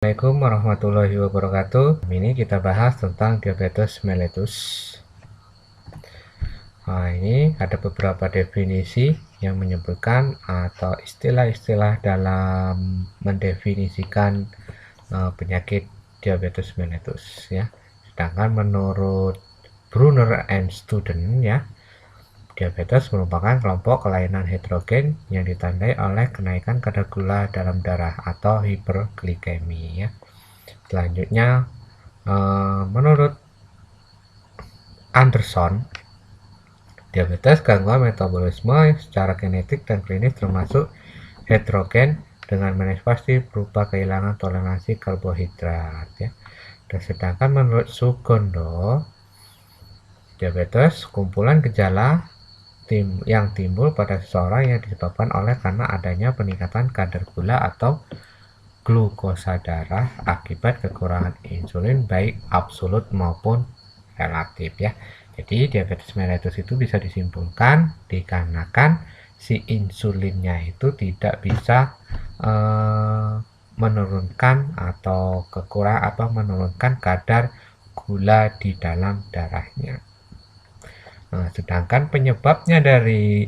Assalamualaikum warahmatullahi wabarakatuh. Ini kita bahas tentang diabetes mellitus. Nah, ini ada beberapa definisi yang menyebutkan atau istilah-istilah dalam mendefinisikan penyakit diabetes mellitus ya. Sedangkan menurut Brunner and Student ya, diabetes merupakan kelompok kelainan heterogen yang ditandai oleh kenaikan kadar gula dalam darah atau hiperglikemi ya. Selanjutnya, menurut Anderson, diabetes gangguan metabolisme secara genetik dan klinis termasuk heterogen dengan manifestasi berupa kehilangan toleransi karbohidrat ya. Dan sedangkan menurut Sugondo, diabetes kumpulan gejala yang timbul pada seseorang yang disebabkan oleh karena adanya peningkatan kadar gula atau glukosa darah akibat kekurangan insulin baik absolut maupun relatif ya. Jadi diabetes mellitus itu bisa disimpulkan dikarenakan si insulinnya itu tidak bisa menurunkan atau menurunkan kadar gula di dalam darahnya. Nah, sedangkan penyebabnya dari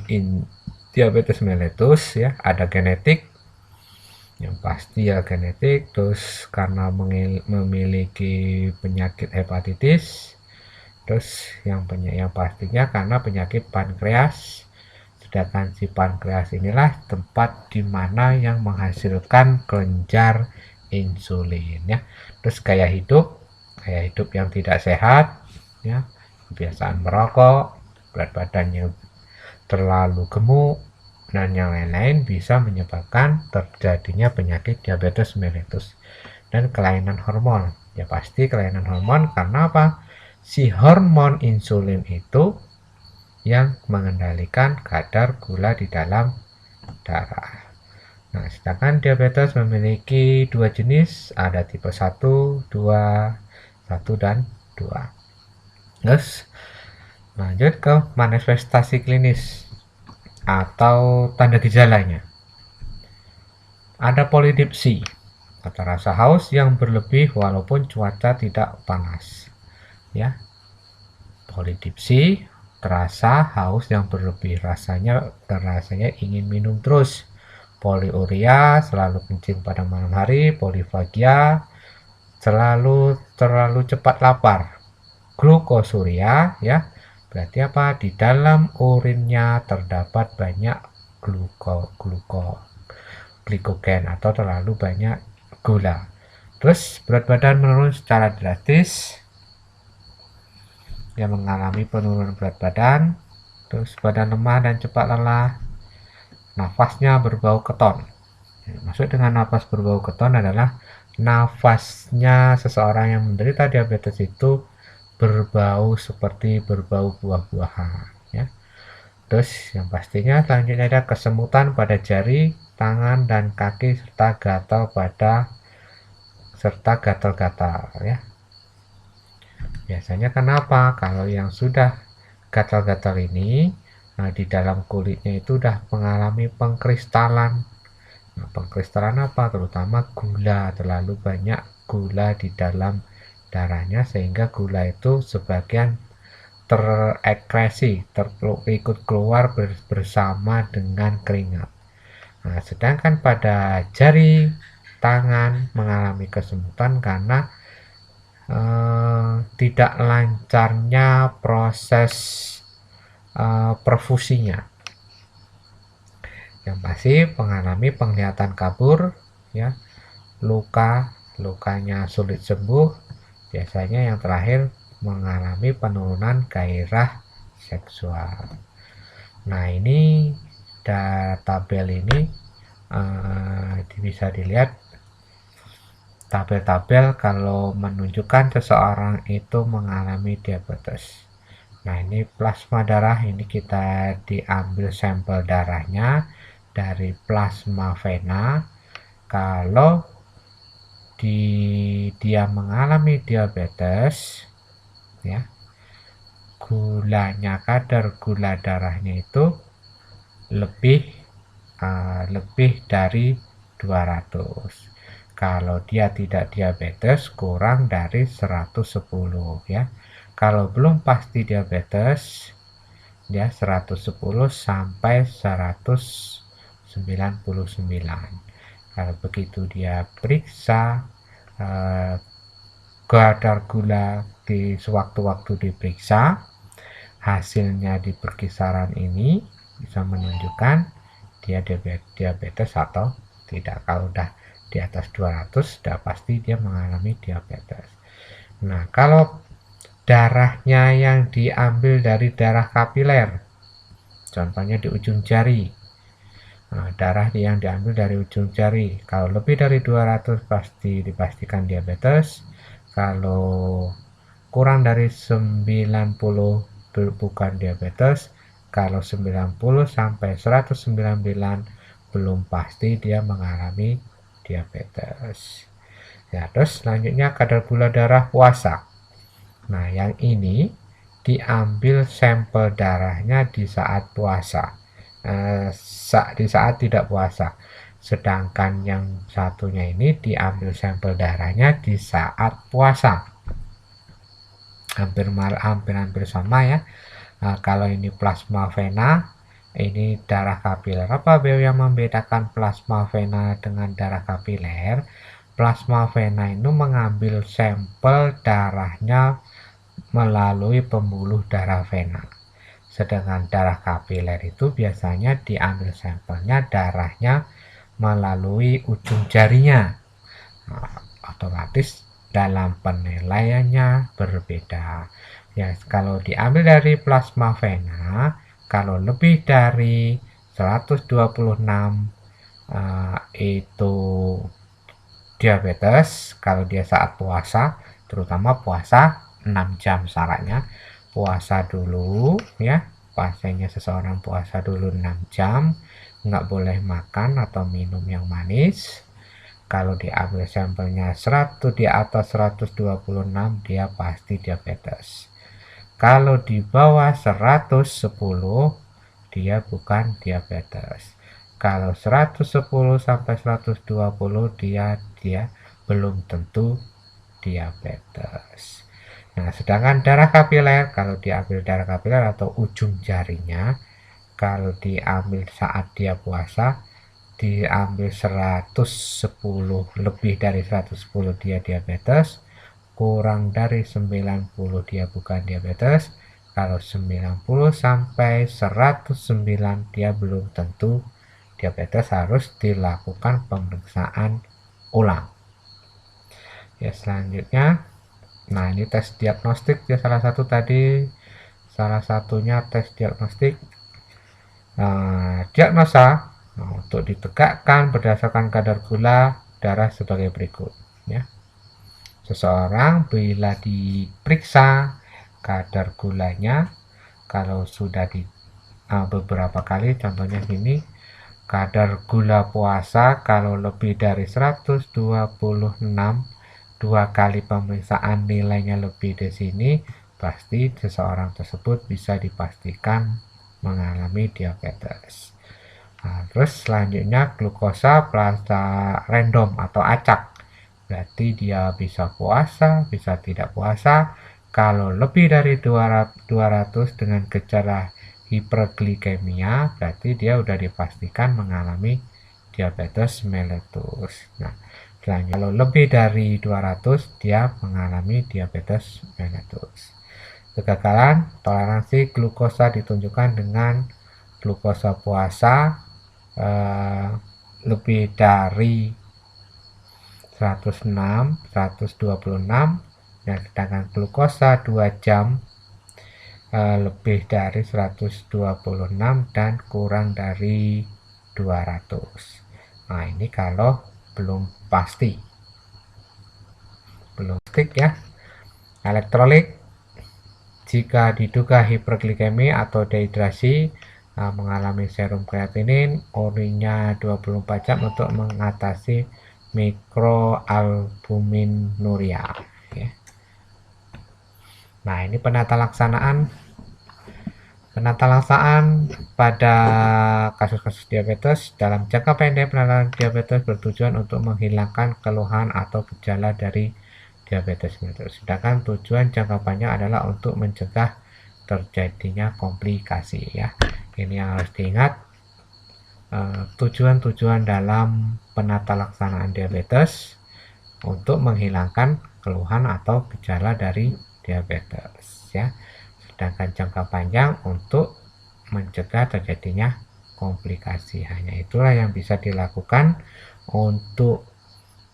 diabetes mellitus ya ada genetik, yang pasti ya genetik, terus karena memiliki penyakit hepatitis, terus yang pastinya karena penyakit pankreas. Sedangkan si pankreas inilah tempat dimana yang menghasilkan kelenjar insulin ya. Terus gaya hidup yang tidak sehat ya, kebiasaan merokok, berat badannya terlalu gemuk, dan yang lain-lain bisa menyebabkan terjadinya penyakit diabetes mellitus. Dan kelainan hormon, ya pasti kelainan hormon karena apa? Si hormon insulin itu yang mengendalikan kadar gula di dalam darah. Nah, sedangkan diabetes memiliki dua jenis, ada tipe 1, 2, 1 dan 2. Terus lanjut ke manifestasi klinis atau tanda gejalanya. Ada polidipsi atau rasa haus yang berlebih walaupun cuaca tidak panas. Ya. Polidipsi, terasa haus yang berlebih, rasanya ingin minum terus. Poliuria, selalu kencing pada malam hari. Polifagia, terlalu cepat lapar. Glukosuria ya, berarti apa? Di dalam urinnya terdapat banyak glikogen atau terlalu banyak gula. Terus berat badan menurun secara drastis, yang mengalami penurunan berat badan. Terus badan lemah dan cepat lelah. Nafasnya berbau keton. Maksud dengan nafas berbau keton adalah nafasnya seseorang yang menderita diabetes itu berbau seperti berbau buah-buahan ya. Terus yang pastinya selanjutnya ada kesemutan pada jari, tangan dan kaki serta gatal-gatal ya. Biasanya kenapa? Kalau yang sudah gatal-gatal ini, di dalam kulitnya itu sudah mengalami pengkristalan. Nah, pengkristalan apa? Terutama gula, terlalu banyak gula di dalam darahnya sehingga gula itu sebagian terekresi, ikut keluar bersama dengan keringat. Nah, sedangkan pada jari tangan mengalami kesemutan karena tidak lancarnya proses perfusinya. Yang pasti mengalami penglihatan kabur ya, lukanya sulit sembuh. Biasanya yang terakhir mengalami penurunan gairah seksual. Nah, ini tabel ini bisa dilihat tabel-tabel kalau menunjukkan seseorang itu mengalami diabetes. Nah, ini plasma darah, ini kita diambil sampel darahnya dari plasma vena. Kalau dia mengalami diabetes ya, kadar gula darahnya itu lebih dari 200. Kalau dia tidak diabetes kurang dari 110 ya. Kalau belum pasti diabetes dia 110 sampai 199. Kalau begitu dia periksa kadar gula di sewaktu-waktu diperiksa, hasilnya di perkisaran ini bisa menunjukkan dia diabetes atau tidak. Kalau udah di atas 200 sudah pasti dia mengalami diabetes. Nah, kalau darahnya yang diambil dari darah kapiler, contohnya di ujung jari, nah, darah yang diambil dari ujung jari kalau lebih dari 200 pasti dipastikan diabetes. Kalau kurang dari 90 bukan diabetes. Kalau 90 sampai 199 belum pasti dia mengalami diabetes. Ya, terus selanjutnya kadar gula darah puasa. Nah, yang ini diambil sampel darahnya di saat puasa, di saat tidak puasa. Sedangkan yang satunya ini diambil sampel darahnya di saat puasa. Hampir sama ya. Nah, kalau ini plasma vena, ini darah kapiler. Apa yang membedakan plasma vena dengan darah kapiler? Plasma vena itu mengambil sampel darahnya melalui pembuluh darah vena. Sedangkan darah kapiler itu biasanya diambil sampelnya darahnya melalui ujung jarinya. Nah, otomatis dalam penilaiannya berbeda. Ya, kalau diambil dari plasma vena, kalau lebih dari 126 itu diabetes. Kalau dia saat puasa, terutama puasa 6 jam syaratnya. Puasa dulu ya, pasiennya seseorang puasa dulu 6 jam, nggak boleh makan atau minum yang manis. Kalau diambil sampelnya 100 di atas 126 dia pasti diabetes. Kalau di bawah 110 dia bukan diabetes. Kalau 110 sampai 120 dia belum tentu diabetes. Nah, sedangkan darah kapiler, kalau diambil darah kapiler atau ujung jarinya, kalau diambil saat dia puasa, diambil 110, lebih dari 110 dia diabetes, kurang dari 90 dia bukan diabetes. Kalau 90 sampai 109 dia belum tentu diabetes, harus dilakukan pemeriksaan ulang. Ya, selanjutnya, nah ini tes diagnostik ya, salah satunya tes diagnostik. Diagnosa untuk ditegakkan berdasarkan kadar gula darah sebagai berikut ya. Seseorang bila diperiksa kadar gulanya, kalau sudah di beberapa kali, contohnya sini kadar gula puasa kalau lebih dari 126, 2 kali pemeriksaan nilainya lebih dari sini, pasti seseorang tersebut bisa dipastikan mengalami diabetes. Nah, terus selanjutnya glukosa plasma random atau acak, berarti dia bisa puasa, bisa tidak puasa. Kalau lebih dari 200 dengan gejala hiperglikemia, berarti dia sudah dipastikan mengalami diabetes mellitus. Nah, selanjutnya kalau lebih dari 200 dia mengalami diabetes mellitus. Kegagalan toleransi glukosa ditunjukkan dengan glukosa puasa lebih dari 106, 126, dan sedangkan glukosa 2 jam lebih dari 126 dan kurang dari 200. Nah, ini kalau belum pasti. Belum pasti ya. Elektrolit, jika diduga hiperglikemi atau dehidrasi, mengalami serum kreatinin, urinnya 24 jam untuk mengatasi mikroalbuminuria ya. Nah, ini penata laksanaan Penatalaksaan pada kasus-kasus diabetes dalam jangka pendek, penanganan diabetes bertujuan untuk menghilangkan keluhan atau gejala dari diabetes mellitus. Sedangkan tujuan jangka panjang adalah untuk mencegah terjadinya komplikasi ya. Ini yang harus diingat. Tujuan-tujuan dalam penata laksanaan diabetes untuk menghilangkan keluhan atau gejala dari diabetes ya. Sedangkan jangka panjang untuk mencegah terjadinya komplikasi. Hanya itulah yang bisa dilakukan untuk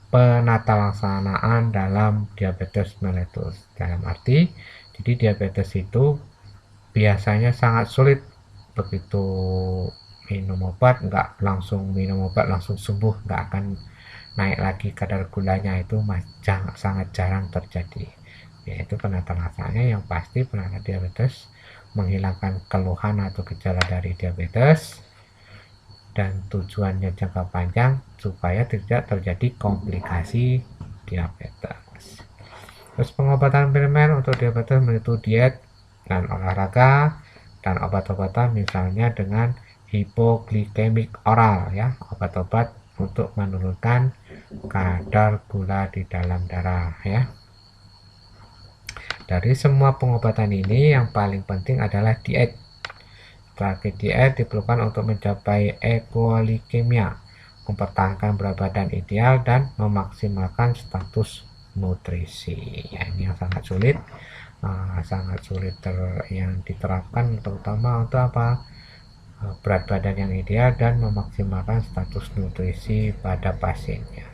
penata laksanaan dalam diabetes mellitus. Dalam arti, jadi diabetes itu biasanya sangat sulit, begitu minum obat nggak langsung minum obat langsung sembuh, nggak akan naik lagi kadar gulanya, itu sangat jarang terjadi. Yaitu penata laksanaannya yang pasti penata diabetes menghilangkan keluhan atau gejala dari diabetes, dan tujuannya jangka panjang supaya tidak terjadi komplikasi diabetes. Terus pengobatan primer untuk diabetes yaitu diet dan olahraga dan obat-obatan, misalnya dengan hipoglikemik oral ya, obat-obat untuk menurunkan kadar gula di dalam darah ya. Dari semua pengobatan ini yang paling penting adalah diet. Strategi diet diperlukan untuk mencapai euglikemia, mempertahankan berat badan ideal, dan memaksimalkan status nutrisi. Ya, ini yang sangat sulit, yang diterapkan, terutama untuk apa? Berat badan yang ideal dan memaksimalkan status nutrisi pada pasiennya.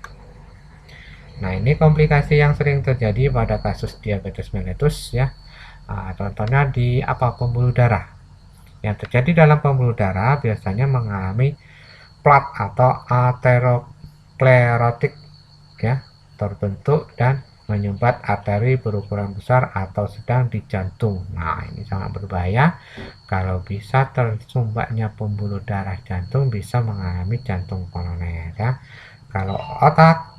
Nah, ini komplikasi yang sering terjadi pada kasus diabetes mellitus ya. Contohnya di pembuluh darah. Yang terjadi dalam pembuluh darah biasanya mengalami plat atau aterosklerotik ya, terbentuk dan menyumbat arteri berukuran besar atau sedang di jantung. Nah, ini sangat berbahaya. Kalau bisa tersumbatnya pembuluh darah jantung, bisa mengalami jantung koroner ya. Kalau otak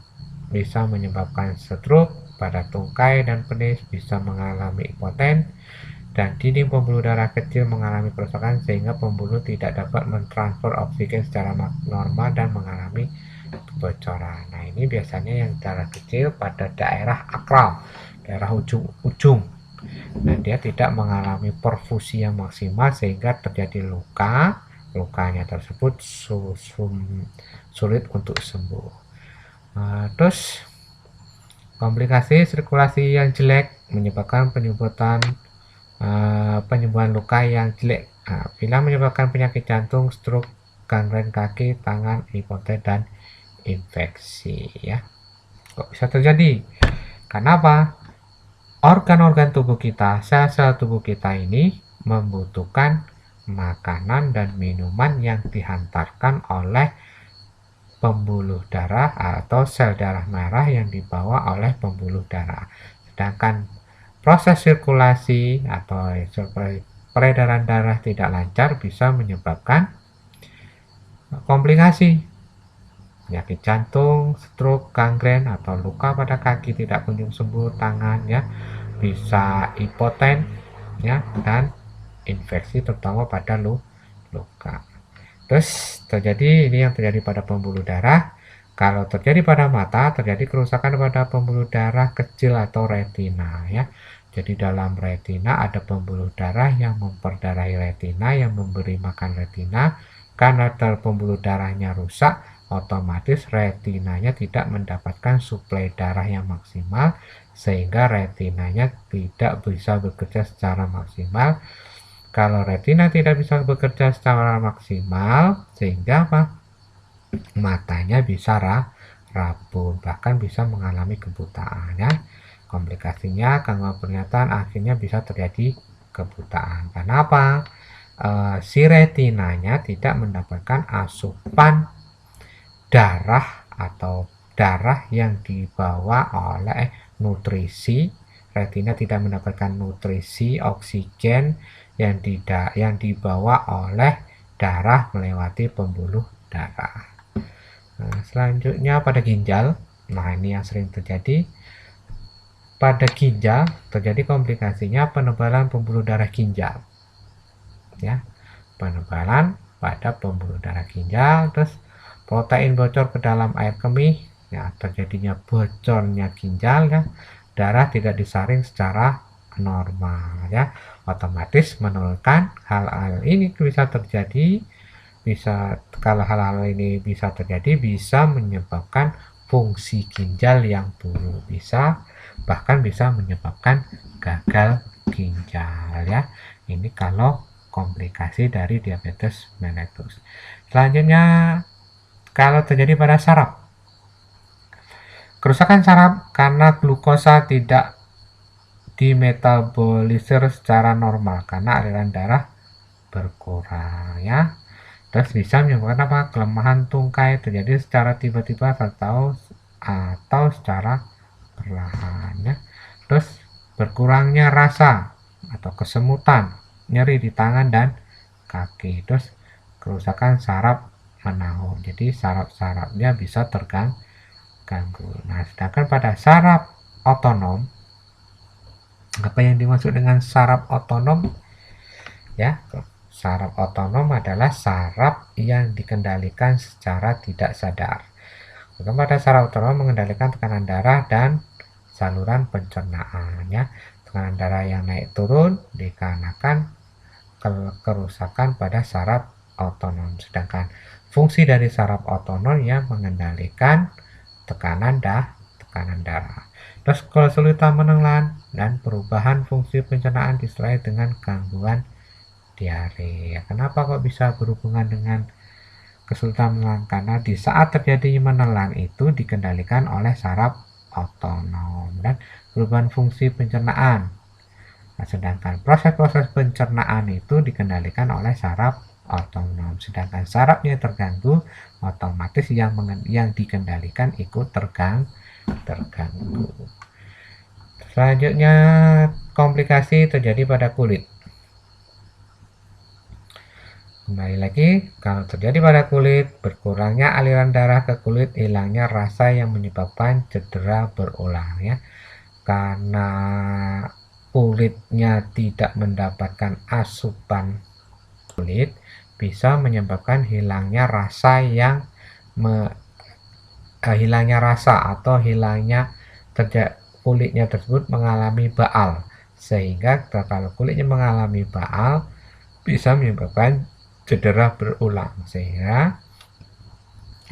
bisa menyebabkan stroke, pada tungkai dan penis bisa mengalami impoten, dan dinding pembuluh darah kecil mengalami kerusakan sehingga pembuluh tidak dapat mentransfer oksigen secara normal dan mengalami kebocoran. Nah, ini biasanya yang darah kecil pada daerah akral, daerah ujung-ujung. Nah, dia tidak mengalami perfusi yang maksimal sehingga terjadi luka. Lukanya tersebut sulit untuk sembuh. Terus komplikasi sirkulasi yang jelek menyebabkan penyembuhan luka yang jelek. Bila menyebabkan penyakit jantung, stroke, gangren kaki, tangan, impoten, dan infeksi ya. Kok bisa terjadi? Karena apa? Organ-organ tubuh kita, sel-sel tubuh kita ini membutuhkan makanan dan minuman yang dihantarkan oleh pembuluh darah atau sel darah merah yang dibawa oleh pembuluh darah. Sedangkan proses sirkulasi atau peredaran darah tidak lancar bisa menyebabkan komplikasi, penyakit jantung, stroke, gangren, atau luka pada kaki tidak kunjung sembuh, tangan ya, bisa impoten ya, dan infeksi terutama pada luka. Terus ini yang terjadi pada pembuluh darah. Kalau terjadi pada mata, terjadi kerusakan pada pembuluh darah kecil atau retina ya. Jadi dalam retina ada pembuluh darah yang memperdarahi retina, yang memberi makan retina. Karena pembuluh darahnya rusak, otomatis retinanya tidak mendapatkan suplai darah yang maksimal, sehingga retinanya tidak bisa bekerja secara maksimal. Kalau retina tidak bisa bekerja secara maksimal, sehingga matanya bisa rabun, bahkan bisa mengalami kebutaan ya. Komplikasinya gangguan penglihatan, akhirnya bisa terjadi kebutaan. Kenapa? Si retinanya tidak mendapatkan asupan darah atau darah yang dibawa oleh nutrisi. Retina tidak mendapatkan nutrisi oksigen yang dibawa oleh darah melewati pembuluh darah. Nah, selanjutnya pada ginjal. Nah, ini yang sering terjadi. Pada ginjal terjadi komplikasinya penebalan pembuluh darah ginjal. ya, penebalan pada pembuluh darah ginjal. Terus protein bocor ke dalam air kemih, ya, terjadinya bocornya ginjal, ya, darah tidak disaring secara normal, ya, otomatis menurunkan hal-hal ini bisa terjadi. Kalau hal-hal ini bisa terjadi, bisa menyebabkan fungsi ginjal yang buruk, bahkan bisa menyebabkan gagal ginjal, ya. Ini kalau komplikasi dari diabetes mellitus. Selanjutnya, kalau terjadi pada saraf, kerusakan saraf karena glukosa tidak dimetabolisir secara normal karena aliran darah berkurang, ya. Terus bisa menyebabkan apa? Kelemahan tungkai terjadi secara tiba-tiba atau secara perlahan, ya. Terus berkurangnya rasa atau kesemutan, nyeri di tangan dan kaki. Terus kerusakan saraf menahun, jadi saraf-sarafnya bisa terganggu. Nah, sedangkan pada saraf otonom, apa yang dimaksud dengan saraf otonom? Ya, saraf otonom adalah saraf yang dikendalikan secara tidak sadar. Pada saraf otonom mengendalikan tekanan darah dan saluran pencernaan, ya. Tekanan darah yang naik turun dikarenakan kerusakan pada saraf otonom. Sedangkan fungsi dari saraf otonom yang mengendalikan tekanan darah. Terus kesulitan menelan dan perubahan fungsi pencernaan disertai dengan gangguan diare. Kenapa kok bisa berhubungan dengan kesulitan menelan? Karena di saat terjadi menelan itu dikendalikan oleh saraf otonom dan perubahan fungsi pencernaan. Nah, sedangkan proses-proses pencernaan itu dikendalikan oleh saraf otonom. Sedangkan sarafnya terganggu, otomatis yang dikendalikan ikut terganggu. Selanjutnya, komplikasi terjadi pada kulit. Kembali lagi, kalau terjadi pada kulit, berkurangnya aliran darah ke kulit, hilangnya rasa yang menyebabkan cedera berulang, ya. Karena kulitnya tidak mendapatkan asupan kulit, bisa menyebabkan hilangnya rasa atau hilangnya kulitnya tersebut mengalami baal, sehingga kalau kulitnya mengalami baal bisa menyebabkan cedera berulang. Sehingga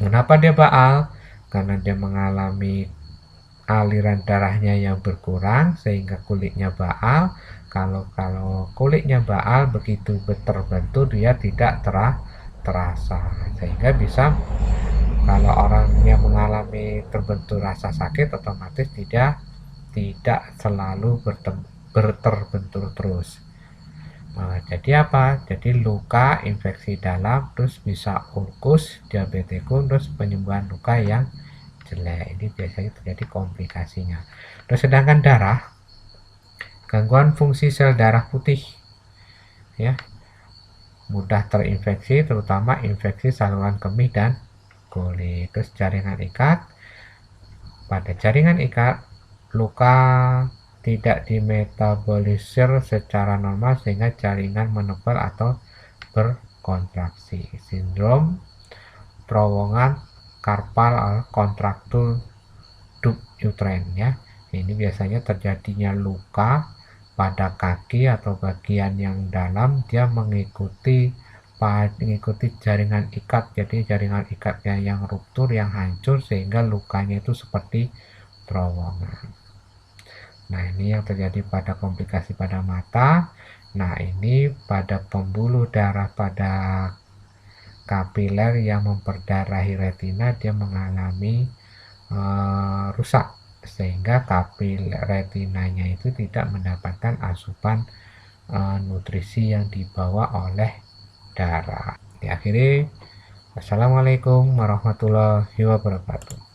kenapa dia baal? Karena dia mengalami aliran darahnya yang berkurang sehingga kulitnya baal. Kalau kulitnya baal, begitu terbentur dia tidak terasa, sehingga bisa, kalau orang yang mengalami terbentur rasa sakit, otomatis tidak selalu terbentur terus. Jadi apa? Jadi luka, infeksi dalam, terus bisa ulkus, diabetikum, terus penyembuhan luka yang jelek. Ini biasanya terjadi komplikasinya. Terus sedangkan darah, gangguan fungsi sel darah putih, ya, mudah terinfeksi, terutama infeksi saluran kemih dan kulit. Terus jaringan ikat, pada jaringan ikat luka tidak dimetabolisir secara normal sehingga jaringan menebal atau berkontraksi. Sindrom terowongan carpal contracture duct uterine, ya. Ini biasanya terjadinya luka pada kaki atau bagian yang dalam, dia mengikuti jaringan ikat. Jadi jaringan ikatnya yang ruptur, yang hancur, sehingga lukanya itu seperti terowongan. Nah, ini yang terjadi pada komplikasi pada mata. Nah, ini pada pembuluh darah pada kapiler yang memperdarahi retina, dia mengalami rusak, sehingga kapiler retinanya itu tidak mendapatkan asupan nutrisi yang dibawa oleh darah. Diakhiri, wassalamualaikum warahmatullahi wabarakatuh.